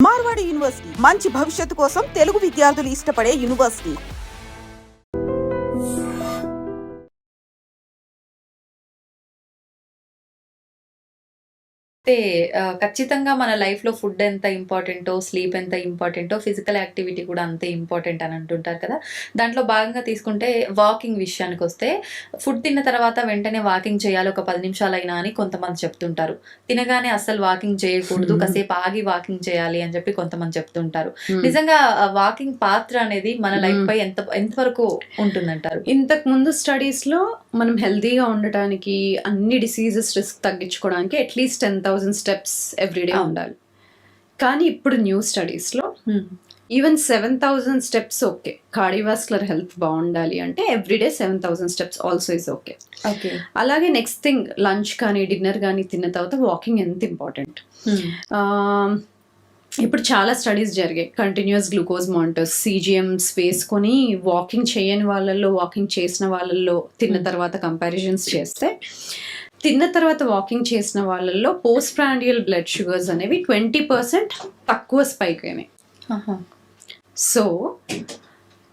Marwadi university మంచి భవిష్యత్తు కోసం తెలుగు విద్యార్థులు ఇష్టపడే యూనివర్సిటీ. అయితే ఖచ్చితంగా మన లైఫ్‌లో ఫుడ్ ఎంత ఇంపార్టెంటో, స్లీప్ ఎంత ఇంపార్టెంటో, ఫిజికల్ యాక్టివిటీ కూడా అంతే ఇంపార్టెంట్ అని అంటుంటారు కదా! దాంట్లో భాగంగా తీసుకుంటే వాకింగ్ విషయానికొస్తే ఫుడ్ తిన్న తర్వాత వెంటనే వాకింగ్ చేయాలి ఒక 10 నిమిషాలైనా అని కొంతమంది చెప్తుంటారు. తినగానే అస్సలు వాకింగ్ చేయకూడదు, కాసేపు ఆగి వాకింగ్ చేయాలి అని చెప్పి కొంతమంది చెప్తుంటారు. నిజంగా వాకింగ్ పాత్ర అనేది మన లైఫ్‌పై ఎంతవరకు ఉంటుందంటారు? ఇంతకుముందు స్టడీస్‌లో మనం హెల్తీగా ఉండటానికి, అన్ని డిసీజెస్ రిస్క్ తగ్గించుకోవడానికి అట్లీస్ట్ 10,000 స్టెప్స్ ఎవ్రీడే ఉండాలి. కానీ ఇప్పుడు న్యూ స్టడీస్‌లో even 7,000 steps okay. Cardiovascular health బాగుండాలి అంటే everyday 7,000 steps also is okay. Okay. అలాగే నెక్స్ట్ థింగ్ లంచ్ కానీ డిన్నర్ కానీ తిన్న తర్వాత వాకింగ్ ఎంత ఇంపార్టెంట్. ఇప్పుడు చాలా స్టడీస్ జరిగాయి. కంటిన్యూస్ గ్లూకోజ్ మానిటర్స్, CGMs వేసుకొని వాకింగ్ చేయని వాళ్ళల్లో, వాకింగ్ చేసిన వాళ్ళల్లో తిన్న తర్వాత కంపారిజన్స్ చేస్తే, తిన్న తర్వాత వాకింగ్ చేసిన వాళ్ళల్లో పోస్ట్ ప్రాండియల్ బ్లడ్ షుగర్స్ అనేవి 20% తక్కువ స్పైక్ అయినాయి. సో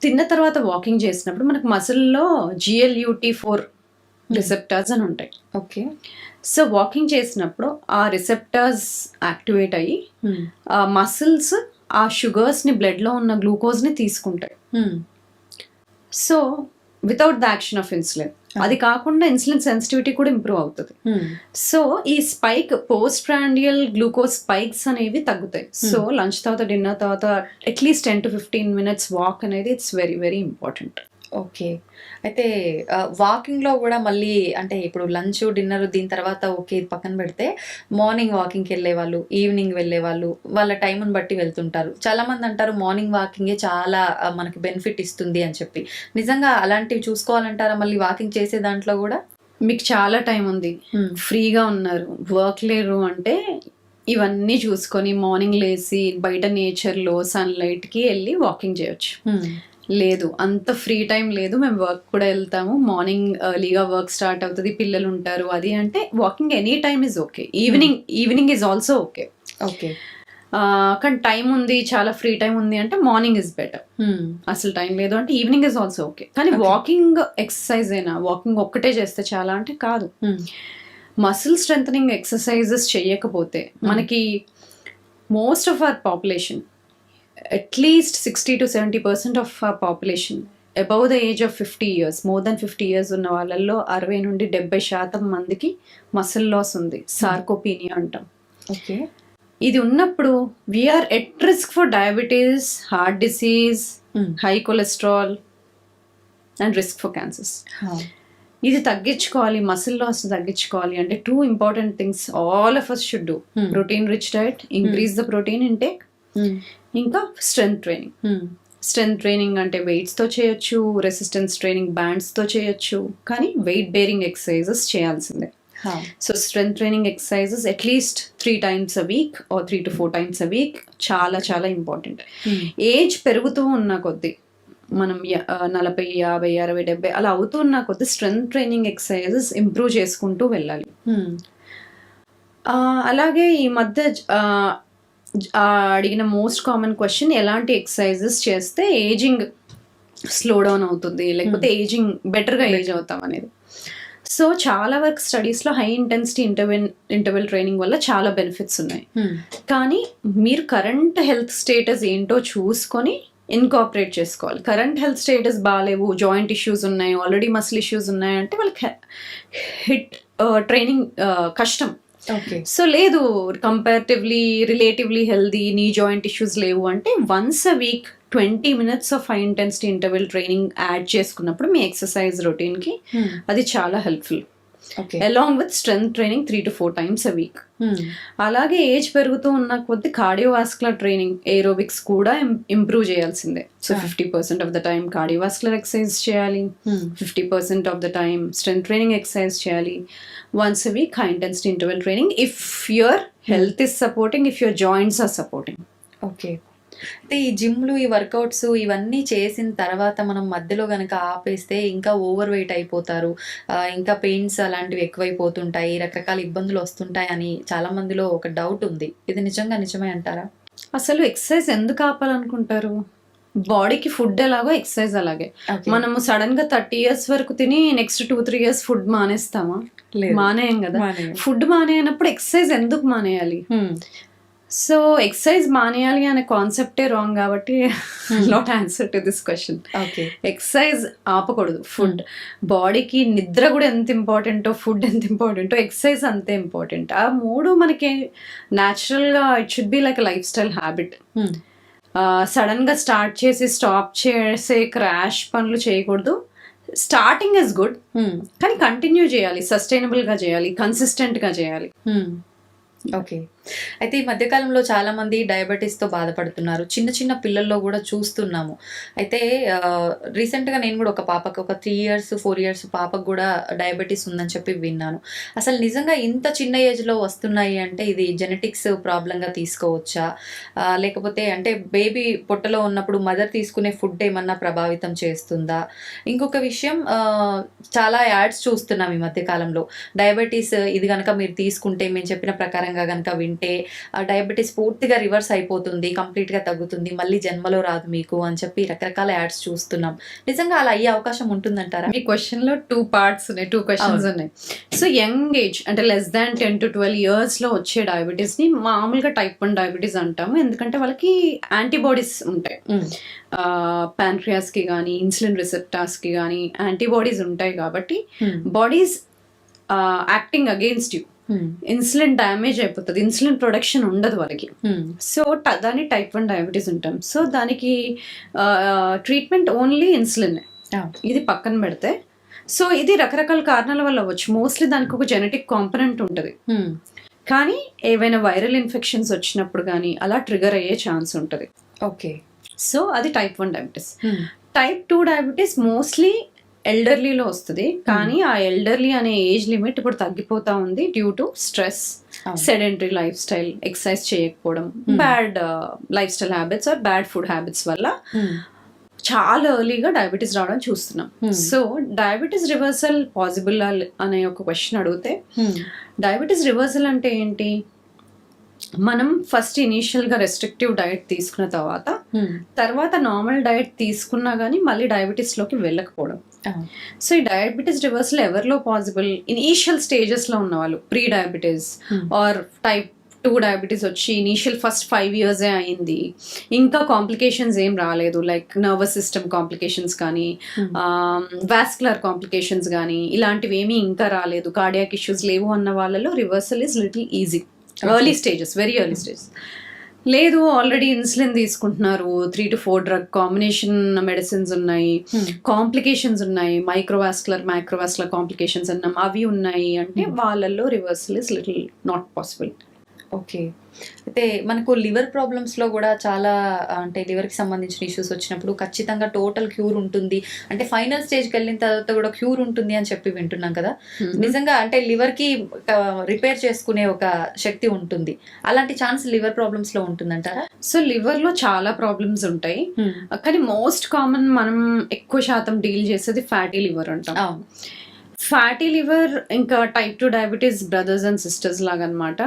తిన్న తర్వాత వాకింగ్ చేసినప్పుడు మనకు మసిల్లో GLUT4 రిసెప్టార్స్ అని ఉంటాయి. ఓకే. సో వాకింగ్ చేసినప్పుడు ఆ రిసెప్టార్స్ యాక్టివేట్ అయ్యి ఆ మసిల్స్ ఆ షుగర్స్ని బ్లడ్లో ఉన్న గ్లూకోజ్ని తీసుకుంటాయి. So without the action of insulin. అది కాకుండా ఇన్సులిన్ సెన్సిటివిటీ కూడా ఇంప్రూవ్ అవుతుంది. సో ఈ spike post prandial glucose spikes అనేవి తగ్గుతాయి. సో లంచ్ తర్వాత డిన్నర్ తర్వాత అట్లీస్ట్ 10 to 15 minutes వాక్ అనేది it's very very important. Okay. అయితే వాకింగ్‌లో గూడా మళ్ళీ అంటే ఇప్పుడు లంచ్, డిన్నర్ దీని తర్వాత ఓకే పక్కన పెడితే మార్నింగ్ వాకింగ్‌కెళ్ళేవాళ్ళు, ఈవినింగ్ వెళ్ళేవాళ్ళు వాళ్ళ టైంని బట్టి వెళ్తుంటారు. చాలామంది అంటారు మార్నింగ్ వాకింగే చాలా మనకి బెనిఫిట్ ఇస్తుంది అని చెప్పి. నిజంగా అలాంటివి చూసుకోవాలంటారా మళ్ళీ వాకింగ్ చేసే దాంట్లో గూడా? మీకు చాలా టైం ఉంది, ఫ్రీగా ఉన్నారు, వర్క్ లేరు అంటే ఇవన్నీ చూసుకొని మార్నింగ్ లేసి బయట నేచర్లో సన్లైట్కి వెళ్ళి వాకింగ్ చేయొచ్చు. లేదు అంత ఫ్రీ టైం లేదు, మేము వర్క్ కూడా వెళ్తాము, మార్నింగ్ ఎర్లీగా వర్క్ స్టార్ట్ అవుతుంది, పిల్లలు ఉంటారు, అది అంటే walking any time is okay. Evening is also okay. Okay. కానీ టైం ఉంది, చాలా ఫ్రీ టైం ఉంది అంటే మార్నింగ్ ఇస్ బెటర్. అసలు టైం లేదు అంటే ఈవినింగ్ ఇస్ ఆల్సో ఓకే. కానీ వాకింగ్ ఎక్సర్సైజ్ అయినా వాకింగ్ ఒక్కటే చేస్తే చాలా అంటే కాదు. మసిల్ స్ట్రెంథనింగ్ ఎక్సర్సైజెస్ చేయకపోతే మనకి most of our population at least 60 to 70% of our population above the age of 50 years, more than 50 years ఉన్న వాళ్ళల్లో 60 నుండి 70% మందికి మసిల్ లాస్ ఉంది, సార్కోపీనియా అంటాం. ఓకే. ఇది ఉన్నప్పుడు we are at risk for diabetes, heart disease, high cholesterol and risk for cancers. ఇది తగ్గించుకోవాలి, మసిల్ లాస్ తగ్గించుకోవాలి అంటే 2 important things all of us should do. Protein rich diet, increase the protein intake, ఇంకా strength training. Strength training అంటే వెయిట్స్తో చేయొచ్చు, resistance training బ్యాండ్స్తో చేయొచ్చు, కానీ weight bearing exercises చేయాల్సిందే. So strength training exercises at least 3 times a week or 3 to 4 times a week చాలా చాలా important. Age పెరుగుతూ ఉన్న కొద్దీ మనం 40, 50, 60, 70 అలా అవుతూ ఉన్న కొద్దీ స్ట్రెంగ్త్ ట్రైనింగ్ ఎక్సర్సైజెస్ ఇంప్రూవ్ చేసుకుంటూ వెళ్ళాలి. అలాగే ఈ మధ్య అడిగిన మోస్ట్ కామన్ క్వశ్చన్, ఎలాంటి ఎక్సర్సైజెస్ చేస్తే ఏజింగ్ స్లో డౌన్ అవుతుంది, లేకపోతే ఏజింగ్ బెటర్గా ఏజ్ అవుతాం అనేది. సో చాలా వరకు స్టడీస్లో హై ఇంటెన్సిటీ ఇంటర్వెల్ ట్రైనింగ్ వల్ల చాలా బెనిఫిట్స్ ఉన్నాయి. కానీ మీరు కరెంట్ హెల్త్ స్టేటస్ ఏంటో చూసుకొని ఇన్కాపరేట్ చేసుకోవాలి. కరెంట్ హెల్త్ స్టేటస్ బాగాలేవు, జాయింట్ ఇష్యూస్ ఉన్నాయి, ఆల్రెడీ మసిల్ ఇష్యూస్ ఉన్నాయి అంటే వాళ్ళకి ట్రైనింగ్ కష్టం. సో లేదు comparatively relatively healthy, knee joint issues లేవు అంటే once a week 20 minutes of high intensity interval training add చేసుకున్నప్పుడు మీ ఎక్సర్సైజ్ రొటీన్కి అది చాలా helpful. Along with strength training 3 to 4 times a week. అలాగే ఏజ్ పెరుగుతూ ఉన్న కొద్ది కార్డియోవాస్కులర్ ట్రైనింగ్, ఏరోబిక్స్ కూడా ఇంప్రూవ్ చేయాల్సిందే. So 50% of the time cardiovascular exercise చేయాలి, 50% of the time strength training exercise చేయాలి. Once a week high intensity interval training if your health is supporting, if your joints are supporting. Okay. అయితే ఈ జిమ్లు, ఈ workouts ఇవన్నీ చేసిన తర్వాత మనం మధ్యలో గనక ఆపేస్తే ఇంకా ఓవర్ వెయిట్ అయిపోతారు, ఇంకా పెయిన్స్ అలాంటివి ఎక్కువైపోతుంటాయి, రకరకాల ఇబ్బందులు వస్తుంటాయి అని చాలా మందిలో ఒక డౌట్ ఉంది. ఇది నిజంగా నిజమే అంటారా? అసలు ఎక్సర్సైజ్ ఎందుకు ఆపాలనుకుంటారు? బాడీకి ఫుడ్ ఎలాగో ఎక్సర్సైజ్ అలాగే. Okay. మనము సడన్ గా 30 years వరకు తిని నెక్స్ట్ 2-3 years ఫుడ్ మానేస్తామా? లేదు. మానేయం కదా. మానేయం. ఫుడ్ మానేయనప్పుడు ఎక్సర్సైజ్ ఎందుకు మానేయాలి? సో ఎక్సర్సైజ్ మానేయాలి అనే కాన్సెప్టే రాంగ్ కాబట్టి not answer to this question. Okay. Exercise ఆపకూడదు. ఫుడ్ బాడీకి నిద్ర కూడా ఎంత ఇంపార్టెంటో, ఫుడ్ ఎంత ఇంపార్టెంటో, ఎక్సర్సైజ్ అంతే ఇంపార్టెంట్. ఆ మూడు మనకి న్యాచురల్గా it should be like life style habit. సడన్గా స్టార్ట్ చేసి స్టాప్ చేసే క్రాష్ పనులు చేయకూడదు. స్టార్టింగ్ ఇస్ గుడ్, కానీ కంటిన్యూ చేయాలి, సస్టైనబుల్గా చేయాలి, కన్సిస్టెంట్గా చేయాలి. ఓకే. అయితే ఈ మధ్యకాలంలో చాలా మంది డయాబెటీస్తో బాధపడుతున్నారు. చిన్న చిన్న పిల్లల్లో కూడా చూస్తున్నాము. అయితే రీసెంట్గా నేను కూడా ఒక పాపకు, ఒక 3 years 4 years పాపకు కూడా డయాబెటీస్ ఉందని చెప్పి విన్నాను. అసలు నిజంగా ఇంత చిన్న ఏజ్లో వస్తున్నాయి అంటే ఇది జెనెటిక్స్ ప్రాబ్లంగా తీసుకోవచ్చా, లేకపోతే అంటే బేబీ పొట్టలో ఉన్నప్పుడు మదర్ తీసుకునే ఫుడ్ ఏమన్నా ప్రభావితం చేస్తుందా? ఇంకొక విషయం, చాలా యాడ్స్ చూస్తున్నాం ఈ మధ్యకాలంలో. డయాబెటీస్ ఇది కనుక మీరు తీసుకుంటే, మేము చెప్పిన ప్రకారంగా కనుక వింటే డయాబెటీస్ పూర్తిగా రివర్స్ అయిపోతుంది, కంప్లీట్గా తగ్గుతుంది, మళ్ళీ జన్మలో రాదు మీకు అని చెప్పి రకరకాల యాడ్స్ చూస్తున్నాం. నిజంగా అలా అయ్యే అవకాశం ఉంటుందంటారా? ఈ క్వశ్చన్ లో 2 parts ఉన్నాయి, 2 questions ఉన్నాయి. సో యంగ్ ఏజ్ అంటే less than 10 to 12 years లో వచ్చే డయాబెటీస్ ని మామూలుగా type 1 డయాబెటీస్ అంటాము. ఎందుకంటే వాళ్ళకి యాంటీబాడీస్ ఉంటాయి. ప్యాంక్రియాస్ కి కానీ ఇన్సులిన్ రిసెప్టార్స్ కి కానీ యాంటీబాడీస్ ఉంటాయి కాబట్టి bodies acting against you. Insulin damage అయిపోతుంది, ఇన్సులిన్ ప్రొడక్షన్ ఉండదు వాళ్ళకి. సో దాన్ని type 1 డయాబెటీస్ ఉంటాం. సో దానికి ట్రీట్మెంట్ ఓన్లీ ఇన్సులిన్. ఇది పక్కన పెడితే, సో ఇది రకరకాల కారణాల వల్ల అవ్వచ్చు. మోస్ట్లీ దానికి ఒక జెనెటిక్ కాంపనెంట్ ఉంటుంది, కానీ ఏవైనా వైరల్ ఇన్ఫెక్షన్స్ వచ్చినప్పుడు కానీ అలా ట్రిగర్ అయ్యే ఛాన్స్ ఉంటుంది. ఓకే. సో అది type 1 diabetes. type 2 diabetes mostly ఎల్డర్లీలో వస్తుంది, కానీ ఆ ఎల్డర్లీ అనే ఏజ్ లిమిట్ ఇప్పుడు తగ్గిపోతా ఉంది due to stress, sedentary lifestyle, exercise చేయకపోవడం, bad lifestyle habits or bad food habits వల్ల చాలా ఎర్లీగా డయాబెటీస్ రావడం చూస్తున్నాం. సో డయాబెటీస్ రివర్సల్ పాసిబుల్ అనే ఒక క్వశ్చన్ అడిగితే, డయాబెటీస్ రివర్సల్ అంటే ఏంటి? మనం ఫస్ట్ ఇనీషియల్గా రెస్ట్రిక్టివ్ డయట్ తీసుకున్న తర్వాత నార్మల్ డయట్ తీసుకున్నా కానీ మళ్ళీ డయాబెటీస్లోకి వెళ్ళకపోవడం. సో ఈ డయాబెటీస్ రివర్సల్ ఎవరిలో పాసిబుల్? ఇనీషియల్ స్టేజెస్లో ఉన్న వాళ్ళు, pre diabetes or type 2 diabetes వచ్చి ఇనీషియల్ ఫస్ట్ 5 years అయింది, ఇంకా కాంప్లికేషన్స్ ఏం రాలేదు, లైక్ నర్వస్ సిస్టమ్ కాంప్లికేషన్స్ కానీ వాస్కులర్ కాంప్లికేషన్స్ కానీ ఇలాంటివి ఏమీ ఇంకా రాలేదు, కార్డియాక్ ఇష్యూస్ లేవు అన్న వాళ్ళలో reversal is little easy. Early stages, very early stages. లేదు, ఆల్రెడీ ఇన్సులిన్ తీసుకుంటున్నారు, 3 to 4 డ్రగ్ కాంబినేషన్ మెడిసిన్స్ ఉన్నాయి, కాంప్లికేషన్స్ ఉన్నాయి, మైక్రోవాస్కులర్ కాంప్లికేషన్స్ అన్నాం, అవి ఉన్నాయి అంటే వాళ్ళల్లో reversal is little not possible. Okay. అయితే మనకు లివర్ ప్రాబ్లమ్స్లో కూడా చాలా, అంటే లివర్కి సంబంధించిన ఇష్యూస్ వచ్చినప్పుడు ఖచ్చితంగా టోటల్ క్యూర్ ఉంటుంది, అంటే ఫైనల్ స్టేజ్కి వెళ్ళిన తర్వాత కూడా క్యూర్ ఉంటుంది అని చెప్పి వింటున్నాం కదా. నిజంగా అంటే లివర్కి రిపేర్ చేసుకునే ఒక శక్తి ఉంటుంది, అలాంటి ఛాన్స్ లివర్ ప్రాబ్లమ్స్లో ఉంటుందంటారా? సో లివర్లో చాలా ప్రాబ్లమ్స్ ఉంటాయి, కానీ మోస్ట్ కామన్ మనం ఎక్కువ శాతం డీల్ చేసేది ఫ్యాటీ లివర్ అంటాం. ఫ్యాటీ లివర్ ఇంకా type 2 diabetes brothers and sisters లాగా అనమాట.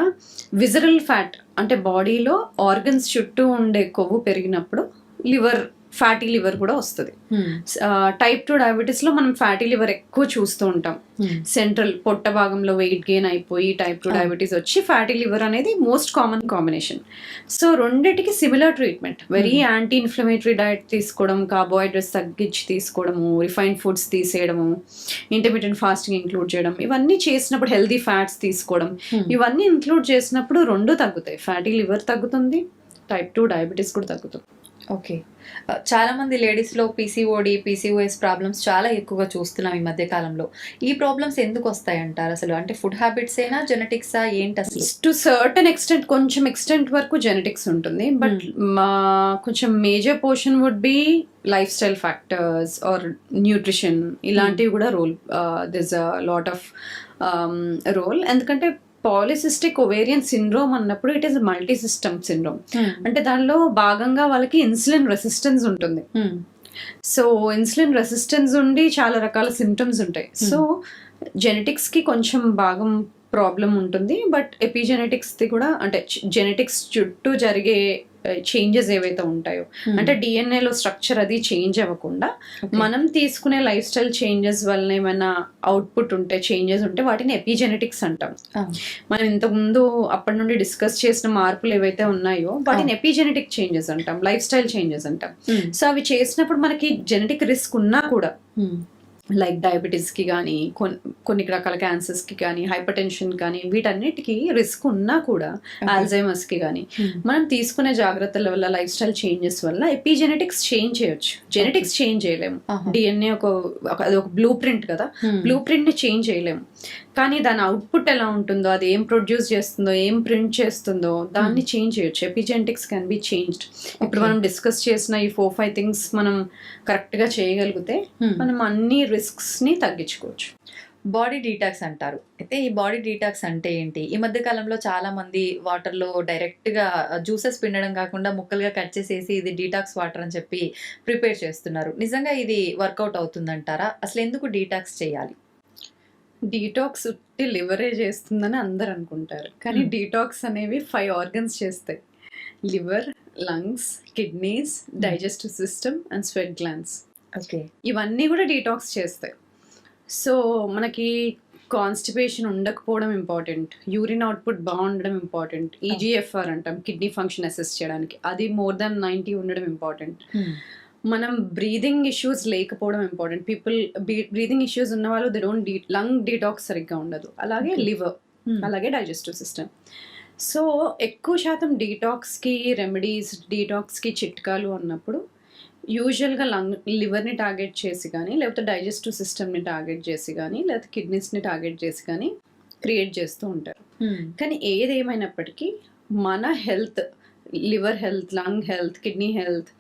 విజరల్ ఫ్యాట్ అంటే బాడీలో ఆర్గన్స్ చుట్టూ ఉండే కొవ్వు పెరిగినప్పుడు ఫ్యాటీ లివర్ కూడా వస్తుంది. type 2 డయాబెటీస్లో మనం ఫ్యాటీ లివర్ ఎక్కువ చూస్తూ ఉంటాం. సెంట్రల్ పొట్ట భాగంలో వెయిట్ గెయిన్ అయిపోయి type 2 డయాబెటీస్ వచ్చి ఫ్యాటీ లివర్ అనేది మోస్ట్ కామన్ కాంబినేషన్. సో రెండిటికి similar treatment, very anti inflammatory diet తీసుకోవడం, కార్బోహైడ్రేట్స్ తగ్గించి తీసుకోవడము, రిఫైన్డ్ ఫుడ్స్ తీసేయడము, ఇంటర్మీడియట్ ఫాస్టింగ్ ఇంక్లూడ్ చేయడం, ఇవన్నీ చేసినప్పుడు హెల్దీ ఫ్యాట్స్ తీసుకోవడం, ఇవన్నీ ఇంక్లూడ్ చేసినప్పుడు రెండు తగ్గుతాయి. ఫ్యాటీ లివర్ తగ్గుతుంది, type 2 డయాబెటీస్ కూడా తగ్గుతుంది. ఓకే. చాలా మంది లేడీస్లో PCOD, PCOS ప్రాబ్లమ్స్ చాలా ఎక్కువగా చూస్తున్నాం ఈ మధ్య కాలంలో. ఈ ప్రాబ్లమ్స్ ఎందుకు వస్తాయి అంటారు అసలు? అంటే ఫుడ్ హ్యాబిట్స్ ఏనా, జెనెటిక్సా, ఏంటి అసలు? టు సర్టన్ ఎక్స్టెంట్, కొంచెం ఎక్స్టెంట్ వరకు జెనెటిక్స్ ఉంటుంది, బట్ కొంచెం major portion would be life style factors or nutrition, ఇలాంటివి కూడా this a lot of role. ఎందుకంటే పాలిసిస్టిక్ ఒవేరియన్ సిండ్రోమ్ అన్నప్పుడు it is multi system syndrome, అంటే దానిలో భాగంగా వాళ్ళకి ఇన్సులిన్ రెసిస్టెన్స్ ఉంటుంది. సో ఇన్సులిన్ రెసిస్టెన్స్ ఉండి చాలా రకాల సిమ్టమ్స్ ఉంటాయి. సో జెనెటిక్స్కి కొంచెం భాగం ప్రాబ్లం ఉంటుంది, బట్ ఎపిజెనెటిక్స్ది కూడా, అంటే జెనెటిక్స్ చుట్టూ జరిగే చేంజెస్ ఏవైతే ఉంటాయో, అంటే డిఎన్ఏలో స్ట్రక్చర్ అది చేంజ్ అవ్వకుండా మనం తీసుకునే లైఫ్ స్టైల్ చేంజెస్ వల్ల ఏమైనా అవుట్పుట్ ఉంటే, చేంజెస్ ఉంటే వాటిని ఎపిజెనెటిక్స్ అంటాం. మనం ఇంతకుముందు అప్పటి నుండి డిస్కస్ చేసిన మార్పులు ఏవైతే ఉన్నాయో వాటిని ఎపిజెనెటిక్ చేంజెస్ అంటాం, లైఫ్ స్టైల్ చేంజెస్ అంటాం. సో అవి చేసినప్పుడు మనకి జెనెటిక్ రిస్క్ ఉన్నా కూడా, లైక్ డయాబెటీస్కి కానీ, కొన్ని రకాల క్యాన్సర్స్కి కానీ, హైపర్ టెన్షన్ కానీ, వీటన్నిటికీ రిస్క్ ఉన్నా కూడా, ఆల్జైమర్స్కి కానీ, మనం తీసుకునే జాగ్రత్తల వల్ల, లైఫ్ స్టైల్ చేంజెస్ వల్ల ఎపిజెనెటిక్స్ చేంజ్ చేయొచ్చు. జెనెటిక్స్ చేంజ్ చేయలేము. డిఎన్ఏ అది ఒక బ్లూ ప్రింట్ కదా, బ్లూ ప్రింట్ని చేంజ్ చేయలేము. కానీ దాని అవుట్పుట్ ఎలా ఉంటుందో, అది ఏం ప్రొడ్యూస్ చేస్తుందో, ఏం ప్రింట్ చేస్తుందో దాన్ని చేంజ్ చేయొచ్చు. Epigenetics can be changed. ఇప్పుడు మనం డిస్కస్ చేసిన ఈ 4-5 థింగ్స్ మనం కరెక్ట్గా చేయగలిగితే మనం అన్ని రిస్క్స్ని తగ్గించుకోవచ్చు. బాడీ డీటాక్స్ అంటారు. అయితే ఈ బాడీ డీటాక్స్ అంటే ఏంటి? ఈ మధ్య కాలంలో చాలా మంది వాటర్లో డైరెక్ట్గా జ్యూసెస్ పిండడం కాకుండా ముక్కలుగా కట్ చేసేసి ఇది డీటాక్స్ వాటర్ అని చెప్పి ప్రిపేర్ చేస్తున్నారు. నిజంగా ఇది వర్కౌట్ అవుతుందంటారా? అసలు ఎందుకు డీటాక్స్ చేయాలి? డీటాక్స్ ఉట్టి లివరే చేస్తుందని అందరు అనుకుంటారు, కానీ డీటాక్స్ అనేవి 5 ఆర్గన్స్ చేస్తాయి. Liver, lungs, kidneys, digestive system and sweat glands. Okay, ఇవన్నీ కూడా డీటాక్స్ చేస్తాయి. సో మనకి కాన్స్టిపేషన్ ఉండకపోవడం ఇంపార్టెంట్, యూరిన్ అవుట్పుట్ బాగుండడం ఇంపార్టెంట్, ఈజీఎఫ్ఆర్ అంటాం కిడ్నీ ఫంక్షన్ అసెస్ చేయడానికి, అది మోర్ దాన్ 90 ఉండడం ఇంపార్టెంట్. మనం బ్రీదింగ్ ఇష్యూస్ లేకపోవడం ఇంపార్టెంట్. పీపుల్ బ్రీదింగ్ ఇష్యూస్ ఉన్న వాళ్ళు దే డోంట్ లంగ్ డీటాక్స్ సరిగ్గా ఉండదు. అలాగే లివర్, అలాగే డైజెస్టివ్ సిస్టమ్. సో ఎక్కువ శాతం డీటాక్స్కి రెమెడీస్, డీటాక్స్కి చిట్కాలు అన్నప్పుడు యూజువల్గా లివర్ని టార్గెట్ చేసి కానీ, లేకపోతే డైజెస్టివ్ సిస్టమ్ని టార్గెట్ చేసి కానీ, లేకపోతే కిడ్నీస్ని టార్గెట్ చేసి కానీ క్రియేట్ చేస్తూ ఉంటారు. కానీ ఏదేమైనప్పటికీ మన health, liver health, lung health, kidney health,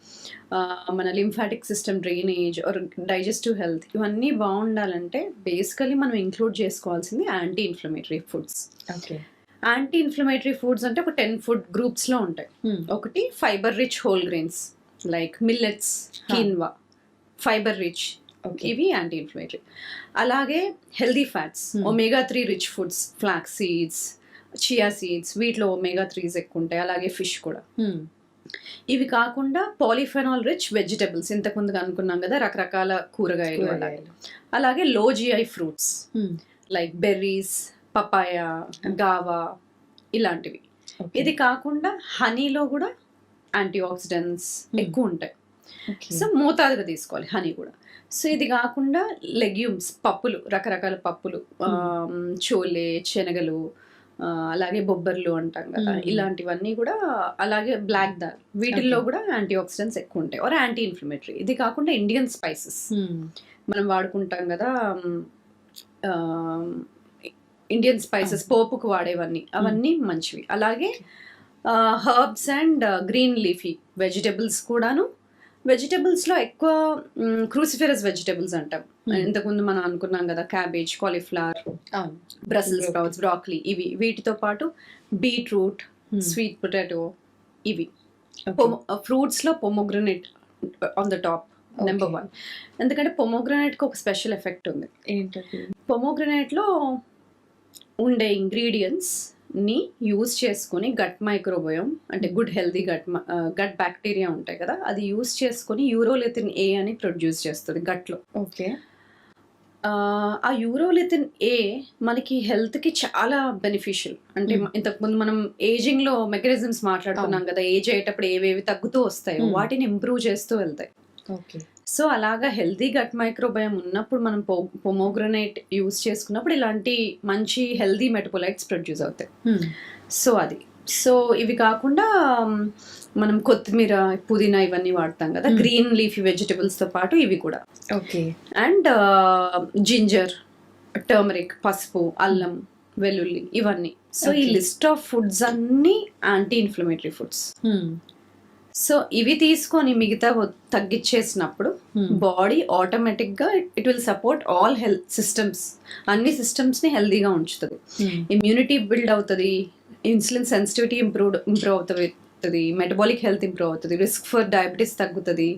మన lymphatic system drainage or digestive health, ఇవన్నీ బాగుండాలంటే బేసికలీ మనం ఇంక్లూడ్ చేసుకోవాల్సింది anti inflammatory foods. Okay, anti inflammatory foods అంటే ఒక 10 ఫుడ్ గ్రూప్స్లో ఉంటాయి. ఒకటి fibre rich whole grains like millets, quinoa, fibre rich, ఇవి యాంటీ ఇన్ఫ్లమేటరీ. అలాగే healthy fats, omega 3 rich foods, flax seeds, chia seeds, వీటిలో ఒమేగా 3s ఎక్కువ ఉంటాయి. అలాగే ఫిష్ కూడా. ఇవి కాకుండా పాలిఫెనాల్ రిచ్ వెజిటబుల్స్, ఇంతకుముందుగా అనుకున్నాం కదా, రకరకాల కూరగాయలు. అలాగే low GI fruits like berries, papaya, guava, ఇలాంటివి. ఇది కాకుండా హనీలో కూడా యాంటీ ఆక్సిడెంట్స్ ఎక్కువ ఉంటాయి. సో మోతాదుగా తీసుకోవాలి హనీ కూడా. సో ఇది కాకుండా లెగ్యూమ్స్, పప్పులు, రకరకాల పప్పులు, చోలే, శనగలు, అలాగే బొబ్బర్లు అంటాం కదా, ఇలాంటివన్నీ కూడా. అలాగే బ్లాక్ దాల్, వీటిల్లో కూడా యాంటీ ఆక్సిడెంట్స్ ఎక్కువ ఉంటాయి ఆర్ యాంటీ ఇన్ఫ్లమేటరీ. ఇది కాకుండా ఇండియన్ స్పైసెస్ మనం వాడుకుంటాం కదా, ఇండియన్ స్పైసెస్ పోపుకు వాడేవన్నీ, అవన్నీ మంచివి. అలాగే herbs and green leafy vegetables కూడాను. వెజిటబుల్స్లో ఎక్కువ క్రూసిఫెరస్ వెజిటబుల్స్ అంటాం. ఇంతకుముందు మనం అనుకున్నాం కదా, cabbage, cauliflower, Brussels sprouts, broccoli, ఇవి. వీటితో పాటు బీట్రూట్, స్వీట్ పొటాటో, ఇవి. ఫ్రూట్స్లో pomegranate on the top, number 1. ఎందుకంటే పొమోగ్రనేట్కి ఒక స్పెషల్ ఎఫెక్ట్ ఉంది. ఏంటది? పొమోగ్రనేట్లో ఉండే ఇంగ్రీడియంట్స్ ని యూజ్ చేసుకొని గట్ మైక్రోబయోమ్, అంటే గుడ్ హెల్దీ గట్ బ్యాక్టీరియా ఉంటాయి కదా, అది యూజ్ చేసుకొని యూరోలిథిన్ ఏ అని ప్రొడ్యూస్ చేస్తుంది గట్లో. ఓకే, ఆ యూరోలిథిన్ ఏ మనకి హెల్త్కి చాలా బెనిఫిషియల్. అంటే ఇంతకుముందు మనం ఏజింగ్లో మెకానిజమ్స్ మాట్లాడుకున్నాం కదా, ఏజ్ అయ్యేటప్పుడు ఏవేవి తగ్గుతూ వస్తాయో వాటిని ఇంప్రూవ్ చేస్తూ వెళ్తాయి. ఓకే, సో అలాగా హెల్దీ గట్ మైక్రోబయోమ్ ఉన్నప్పుడు మనం పొమోగ్రనేట్ యూజ్ చేసుకున్నప్పుడు ఇలాంటి మంచి హెల్దీ మెటబోలైట్స్ ప్రొడ్యూస్ అవుతాయి. సో అది. సో ఇవి కాకుండా మనం కొత్తిమీర, పుదీనా, ఇవన్నీ వాడతాం కదా, గ్రీన్ లీఫీ వెజిటబుల్స్తో పాటు ఇవి కూడా. ఓకే, అండ్ జింజర్, టర్మరిక్, పసుపు, అల్లం, వెల్లుల్లి, ఇవన్నీ. సో ఈ లిస్ట్ ఆఫ్ ఫుడ్స్ అన్నీ యాంటీ ఇన్ఫ్లమేటరీ ఫుడ్స్. సో ఇవి తీసుకొని మిగతా తగ్గించేసినప్పుడు బాడీ ఆటోమేటిక్గా it will support all health systems, అన్ని సిస్టమ్స్ని హెల్దీగా ఉంచుతుంది. ఇమ్యూనిటీ బిల్డ్ అవుతుంది, ఇన్సులిన్ సెన్సిటివిటీ ఇంప్రూవ్ అవుతుంది, మెటబాలిక్ హెల్త్ ఇంప్రూవ్ అవుతుంది, రిస్క్ ఫర్ డయాబెటీస్ తగ్గుతుంది,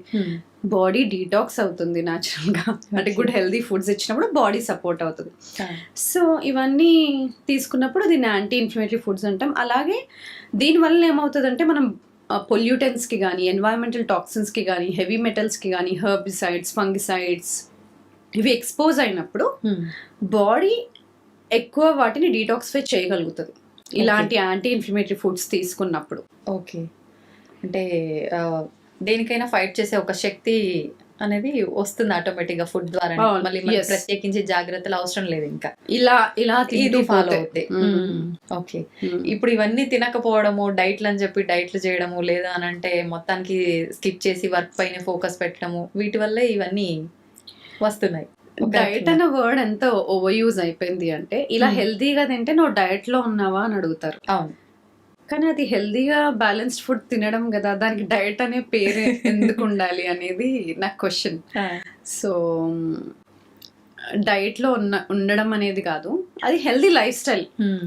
బాడీ డీటాక్స్ అవుతుంది న్యాచురల్గా. అంటే గుడ్ హెల్దీ ఫుడ్స్ ఇచ్చినప్పుడు బాడీ సపోర్ట్ అవుతుంది. సో ఇవన్నీ తీసుకున్నప్పుడు దీన్ని యాంటీ ఇన్ఫ్లమేటరీ ఫుడ్స్ అంటాం. అలాగే దీనివల్ల ఏమవుతుందంటే మనం పొల్యూటెంట్స్కి కానీ ఎన్వైరన్మెంటల్ టాక్సిన్స్కి కానీ హెవీ మెటల్స్కి కానీ హెర్బిసైడ్స్ ఫంగిసైడ్స్ ఇవి ఎక్స్పోజ్ అయినప్పుడు బాడీ ఎక్కువ వాటిని డీటాక్సిఫై చేయగలుగుతుంది ఇలాంటి యాంటీ ఇన్ఫ్లమేటరీ ఫుడ్స్ తీసుకున్నప్పుడు. ఓకే, అంటే దేనికైనా ఫైట్ చేసే ఒక శక్తి అనేది వస్తుంది ఆటోమేటిక్ గా ఫుడ్ ద్వారా. మళ్ళీ మనకి ప్రత్యేకించి జాగ్రత్తలు అవసరం లేదు, ఇంకా ఇలా ఇది ఫాలో అవుతాయి. ఓకే, ఇప్పుడు ఇవన్నీ తినకపోవడము, డైట్లు అని చెప్పి డైట్లు చేయడము, లేదా అని అంటే మొత్తానికి స్కిప్ చేసి వర్క్ పైన ఫోకస్ పెట్టడము, వీటి వల్లే ఇవన్నీ వస్తున్నాయి. డైట్ అనే వర్డ్ ఎంత ఓవర్ యూజ్ అయిపోయింది అంటే, ఇలా హెల్దీగా తింటే నువ్వు డైట్ లో ఉన్నావా అని అడుగుతారు. అవును, కానీ అది హెల్దీగా బ్యాలెన్స్డ్ ఫుడ్ తినడం కదా, దానికి డైట్ అనే పేరు ఎందుకు ఉండాలి అనేది నాకు క్వశ్చన్. సో డైట్ లో ఉండడం అనేది కాదు, అది healthy life style,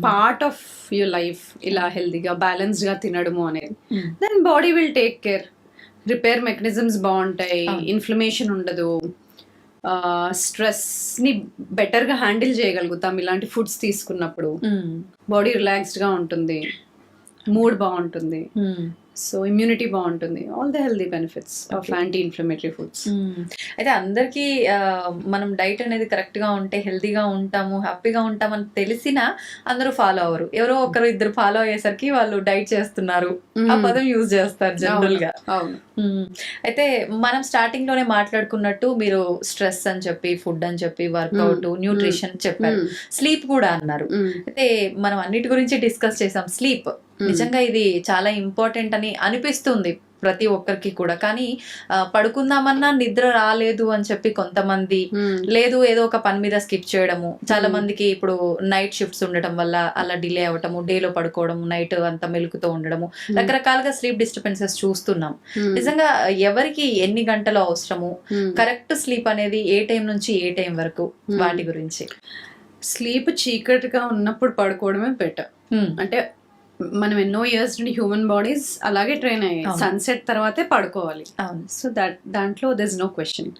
part of your life. ఇలా హెల్దీగా బ్యాలెన్స్డ్ గా తినడము అనేది, then body will take care. Repair mechanisms బాగుంటాయి, ఇన్ఫ్లమేషన్ ఉండదు, స్ట్రెస్ ని బెటర్ గా హ్యాండిల్ చేయగలుగుతాం ఇలాంటి ఫుడ్స్ తీసుకున్నప్పుడు. బాడీ రిలాక్స్డ్ గా ఉంటుంది, మూడ్ బాగుంటుంది, సో ఇమ్యూనిటీ బాగుంటుంది. All the healthy benefits of anti inflammatory foods. అయితే అందరికీ మనం డైట్ అనేది కరెక్ట్ గా ఉంటే హెల్దీగా ఉంటాము, హ్యాపీగా ఉంటామని తెలిసినా అందరూ ఫాలో అవ్వరు. ఎవరో ఒకరు ఇద్దరు ఫాలో అయ్యేసరికి వాళ్ళు డైట్ చేస్తున్నారు ఆ పదం యూజ్ చేస్తారు జనరల్ గా. అయితే మనం స్టార్టింగ్ లోనే మాట్లాడుకున్నట్టు మీరు స్ట్రెస్ అని చెప్పి, ఫుడ్ అని చెప్పి, వర్కౌట్, న్యూట్రిషన్ చెప్పారు, స్లీప్ కూడా అన్నారు. అయితే మనం అన్నిటి గురించి డిస్కస్ చేసాం. స్లీప్ నిజంగా ఇది చాలా ఇంపార్టెంట్ అని అనిపిస్తుంది ప్రతి ఒక్కరికి కూడా. కానీ పడుకుందామన్నా నిద్ర రాలేదు అని చెప్పి కొంతమంది, లేదు ఏదో ఒక పని మీద స్కిప్ చేయడము. చాలా మందికి ఇప్పుడు నైట్ షిఫ్ట్స్ ఉండటం వల్ల అలా డిలే అవ్వటము, డేలో పడుకోవడము, నైట్ అంతా మెలుకుతూ ఉండడము, రకరకాలుగా స్లీప్ డిస్టర్బెన్సెస్ చూస్తున్నాం. నిజంగా ఎవరికి ఎన్ని గంటలు అవసరము, కరెక్ట్ స్లీప్ అనేది ఏ టైం నుంచి ఏ టైం వరకు, వాటి గురించి. స్లీప్ చీకటిగా ఉన్నప్పుడు పడుకోవడమే బెటర్. అంటే మనం ఎన్నో ఇయర్స్ నుండి హ్యూమన్ బాడీస్ అలాగే ట్రైన్ అయ్యాయి, సన్సెట్ తర్వాతే పడుకోవాలి. సో దాంట్లో దర్ ఇస్ నో క్వశ్చన్.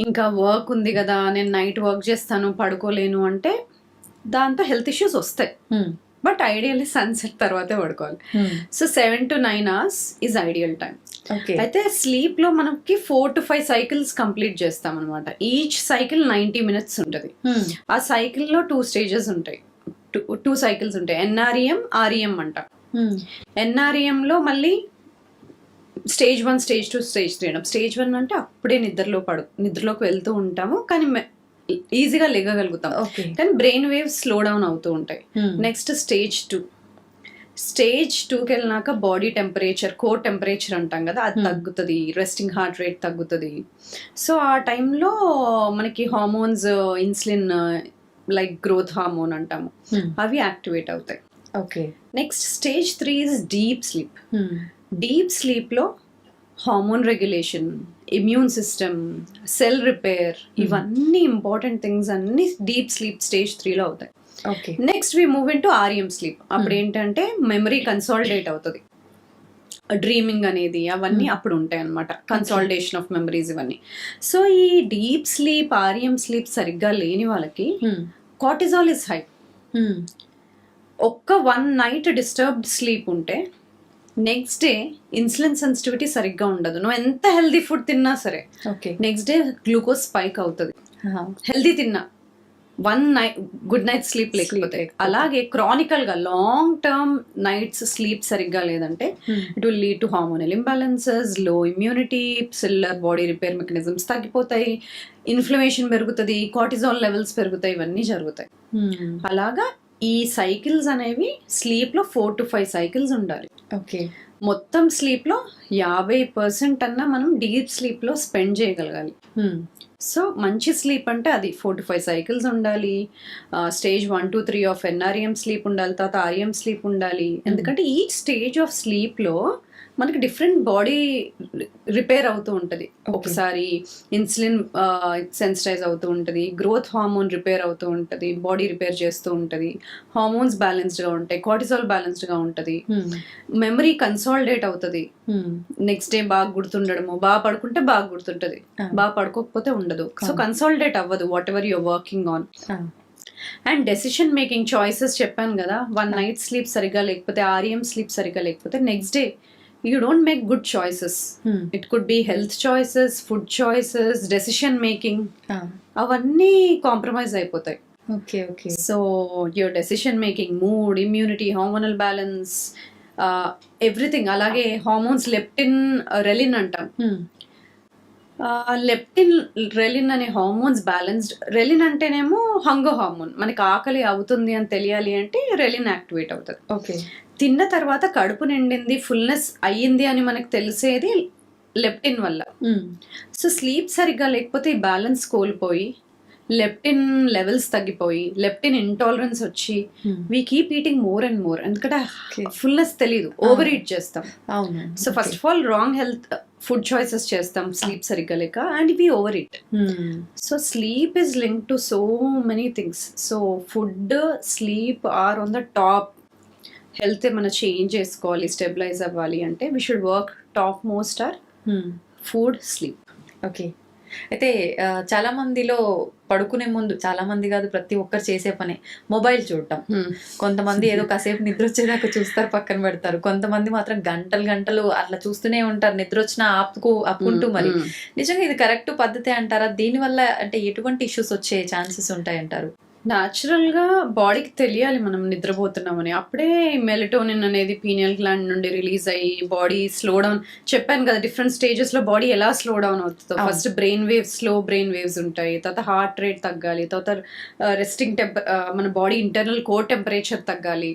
ఇంకా వర్క్ ఉంది కదా, నేను నైట్ వర్క్ చేస్తాను పడుకోలేను అంటే దాంతో హెల్త్ ఇష్యూస్ వస్తాయి. బట్ ఐడియల్లీ సన్సెట్ తర్వాతే పడుకోవాలి. So 7 to 9 hours is ideal time. అయితే స్లీప్ లో మనకి 4 to 5 సైకిల్స్ కంప్లీట్ చేస్తాం అనమాట. ఈచ్ సైకిల్ 90 minutes ఉంటుంది. ఆ సైకిల్ లో 2 stages ఉంటాయి, 2 cycles ఉంటాయి. NREM, REM అంట. NREM లో మళ్ళీ స్టేజ్ 1, స్టేజ్ 2, స్టేజ్ 3. స్టేజ్ 1 అంటే అప్పుడే నిద్రలోకి వెళ్తూ ఉంటాము, కానీ ఈజీగా లెగగలుగుతాం, కానీ బ్రెయిన్ వేవ్స్ స్లో డౌన్ అవుతూ ఉంటాయి. Next stage 2. స్టేజ్ 2కి వెళ్ళినాక బాడీ టెంపరేచర్, కోర్ టెంపరేచర్ అంటాం కదా, అది తగ్గుతుంది, రెస్టింగ్ హార్ట్ రేట్ తగ్గుతుంది. సో ఆ టైంలో మనకి hormones, insulin, like growth hormone అంటాము, అవి యాక్టివేట్ అవుతాయి. Okay. Next stage 3 is deep sleep. Deep sleep లో hormone regulation, immune system, cell repair, ఇవన్నీ ఇంపార్టెంట్ థింగ్స్ అన్ని డీప్ స్లీప్ స్టేజ్ 3 లో అవుతాయి. Next we move into REM sleep. అప్పుడు ఏంటంటే మెమరీ కన్సాలిడేట్ అవుతుంది, డ్రీమింగ్ అనేది అవన్నీ అప్పుడు ఉంటాయి అన్నమాట, కన్సాలిడేషన్ ఆఫ్ మెమరీస్ ఇవన్నీ. సో ఈ డీప్ స్లీప్, REM స్లీప్ సరిగ్గా లేని వాళ్ళకి కార్టిజాల్ ఇస్ హై. ఒక్క 1 night డిస్టర్బ్డ్ స్లీప్ ఉంటే నెక్స్ట్ డే ఇన్సులిన్ సెన్సిటివిటీ సరిగ్గా ఉండదు. నువ్వు ఎంత హెల్దీ ఫుడ్ తిన్నా సరే నెక్స్ట్ డే గ్లూకోజ్ స్పైక్ అవుతుంది, హెల్దీ తిన్నా. 1 night గుడ్ నైట్ స్లీప్ లేకపోతే. అలాగే క్రానికల్ గా లాంగ్ టర్మ్ నైట్స్ స్లీప్ సరిగ్గా లేదంటే it will lead to hormonal imbalances, low immunity, cellular body repair mechanisms తగ్గిపోతాయి, ఇన్ఫ్లమేషన్ పెరుగుతుంది, కార్టిజాల్ లెవెల్స్ పెరుగుతాయి, ఇవన్నీ జరుగుతాయి. అలాగా ఈ సైకిల్స్ అనేవి స్లీప్ లో 4 to 5 cycles ఉండాలి. ఓకే. మొత్తం స్లీప్ లో 50% అన్నా మనం డీప్ స్లీప్ లో స్పెండ్ చేయగలగాలి. సో మంచి స్లీప్ అంటే అది 4 to 5 cycles ఉండాలి. Stage 1 to 3 of NREM sleep ఉండాలి, తర్వాత REM స్లీప్ ఉండాలి. ఎందుకంటే ఈ స్టేజ్ ఆఫ్ స్లీప్ లో మనకి డిఫరెంట్ బాడీ రిపేర్ అవుతూ ఉంటుంది. ఒకసారి ఇన్సులిన్ సెన్సిటైజ్ అవుతూ ఉంటుంది, గ్రోత్ హార్మోన్ రిపేర్ అవుతూ ఉంటుంది, బాడీ రిపేర్ చేస్తూ ఉంటుంది, హార్మోన్స్ బ్యాలెన్స్డ్ గా ఉంటాయి, కార్టిజాల్ బ్యాలెన్స్డ్ గా ఉంటుంది, మెమరీ కన్సాలిడేట్ అవుతుంది, నెక్స్ట్ డే బాగా గుర్తుండడము, బాగా పడుకుంటే బాగా గుర్తుంటది, బాగా పడుకోకపోతే ఉండదు. సో కన్సాలిడేట్ అవ్వదు whatever you're working on. And decision making, choices చెప్పాను కదా, 1 night స్లీప్ సరిగ్గా లేకపోతే, REM స్లీప్ సరిగ్గా లేకపోతే next day you don't make good choices. It could be health choices, food choices, decision making, అవన్నీ compromise అయిపోతాయి. Okay okay. So your decision making, mood, immunity, hormonal balance, everything. అలాగే hormones, leptin, రెలిన్ అంటాం. Leptin, రెలిన్ అనే hormones balanced. రెలిన్ అంటేనేమో hunger hormone, మనకి ఆకలి అవుతుంది అని తెలియాలి అంటే రెలిన్ యాక్టివేట్ అవుతుంది. ఓకే. తిన్న తర్వాత కడుపు నిండింది, ఫుల్నెస్ అయ్యింది అని మనకు తెలిసేది లెప్టిన్ వల్ల. సో స్లీప్ సరిగ్గా లేకపోతే ఈ బ్యాలెన్స్ కోల్పోయి లెప్టిన్ లెవెల్స్ తగ్గిపోయి లెప్టిన్ ఇంటాలరెన్స్ వచ్చి we keep eating more and more. ఎందుకంటే ఫుల్నెస్ తెలియదు, ఓవర్ ఈట్ చేస్తాం. So first of all wrong health food choices చేస్తాం స్లీప్ సరిగ్గా లేక, and we over eat. So sleep is link to so many things. So food, sleep are on the top. Health ఏమైనా change చేసుకోవాలి, stabilize అవ్వాలి అంటే we should work top most are food, sleep. Okay. అయితే చాలా మందిలో పడుకునే ముందు, చాలా మంది కాదు ప్రతి ఒక్కరు చేసే పనే మొబైల్ చూడటం. కొంతమంది ఏదో కాసేపు నిద్ర వచ్చేదాకా చూస్తారు, పక్కన పెడతారు. కొంతమంది మాత్రం గంటలు గంటలు అట్లా చూస్తూనే ఉంటారు, నిద్ర వచ్చినా ఆపుకుంటూ. మరి నిజంగా ఇది కరెక్ట్ పద్ధతి అంటారా? దీనివల్ల అంటే ఎటువంటి ఇష్యూస్ వచ్చే ఛాన్సెస్ ఉంటాయంటారు? న్యాచురల్గా బాడీకి తెలియాలి మనం నిద్రపోతున్నామని. అప్పుడే మెలటోనిన్ అనేది పీనియల్ గ్లాండ్ నుండి రిలీజ్ అయ్యి బాడీ స్లో డౌన్. చెప్పాను కదా డిఫరెంట్ స్టేజెస్లో బాడీ ఎలా స్లో డౌన్ అవుతుందో. First brain waves, slow brain waves ఉంటాయి. తర్వాత హార్ట్ రేట్ తగ్గాలి. తర్వాత రెస్టింగ్ మన బాడీ ఇంటర్నల్ కోర్ టెంపరేచర్ తగ్గాలి.